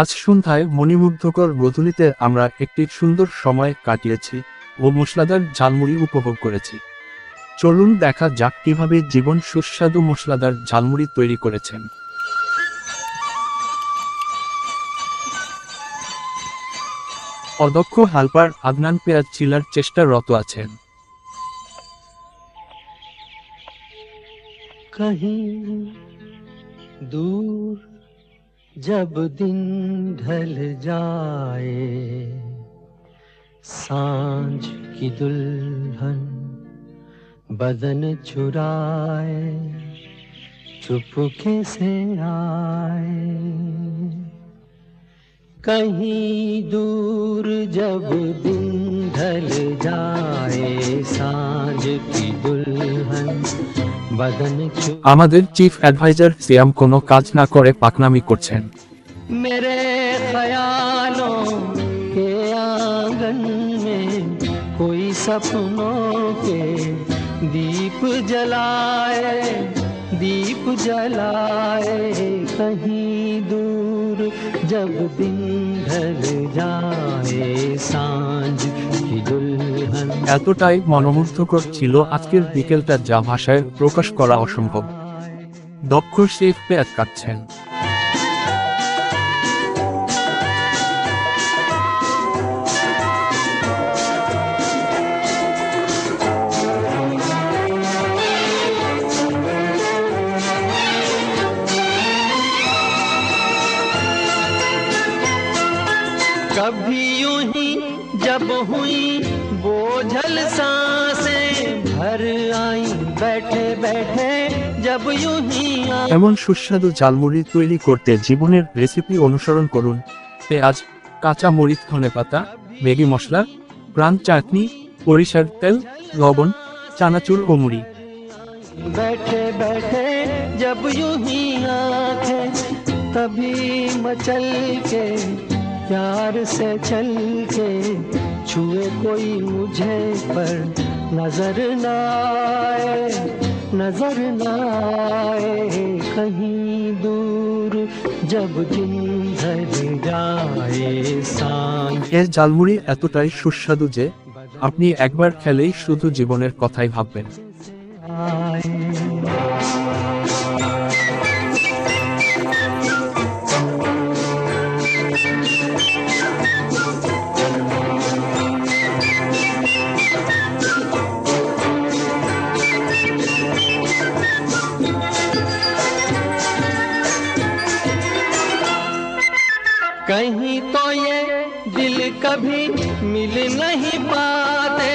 আজ সন্ধ্যায় মণিমুগ্ধকর গোধূলিতে আমরা একটি সুন্দর সময় কাটিয়েছি ও মশলাদার ঝালমুড়ি উপভোগ করেছি। চলুন দেখা যাক কিভাবে জীবন সুস্বাদু মশলাদার ঝালমুড়ি তৈরি করেছেন। অদক্ষ হেল্পার আদনান পেঁয়াজ চিলার চেষ্টারত আছেন। कहीं दूर जब दिन ढल जाए, सांझ की दुल्हन बदन चुराए चुपके से आए। कहीं दूर जब दिन ढल जाए, सांझ की दुल्हन बदन আমাদের চিফ অ্যাডভাইজার সিয়াম কোনো কাজ না করে পাকনামি করছেন। मेरे ख्यालों के आंगन में कोई सपनों के दीप जलाए, दीप जलाए। कहीं दूर जब दिन ढल जाए, सांझ की दुल्हन। এতটাই মনোমুগ্ধকর ছিল আজকের বিকেলটা যা ভাষায় প্রকাশ করা অসম্ভব। দক্ষ শেফ পেঁয়াজ কাটছেন। कभी यूं ही जब हुई बोझल सांसें भर आई, बैठे बैठे जब यूं ही এমন সুস্বাদু ঝালমুড়ি তৈরি করতে জীবনের রেসিপি অনুসরণ করুন। পেঁয়াজ, কাঁচা মরিচ, ধনেপাতা, ম্যাগি মশলা, প্রাণ চাটনি, সরিষার তেল, লবণ, চানাচুর ও মুড়ি। बैठे बैठे जब यूं ही आंखें तभी मचल के प्यार से चल के छुए कोई मुझे पर नजर न आए, नजर न आए। कहीं दूर जब दिन ढल जाए, सांझ এর ঝালমুড়ি এতটাই সুস্বাদু যে আপনি একবার খেলেই শুধু জীবনের কথাই ভাববেন। आए। कहीं तो ये दिल कभी मिल नहीं पाते,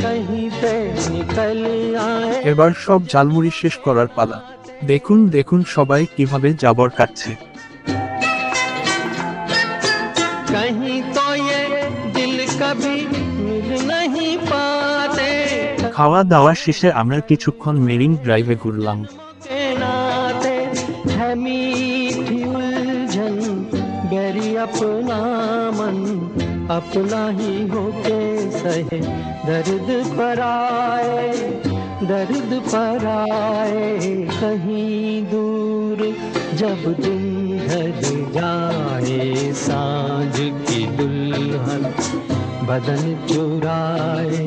कहीं से निकल आए। এবার সব ঝালমুড়ি শেষ করার পালা। দেখুন দেখুন সবাই কিভাবে জাবর কাটছে। कहीं तो ये दिल कभी मिल नहीं पाते, খাওয়া দাওয়া শেষে আমরা কিছুক্ষণ মেরিন ড্রাইভে ঘুরলাম। के नाते है मीठी उलझन, गैरी अपना मन अपना ही होके सहे दर्द पर आए, दर्द पर आए। कहीं दूर जब दिन ढल जाए, सांझ की दुल्हन बदन चुराए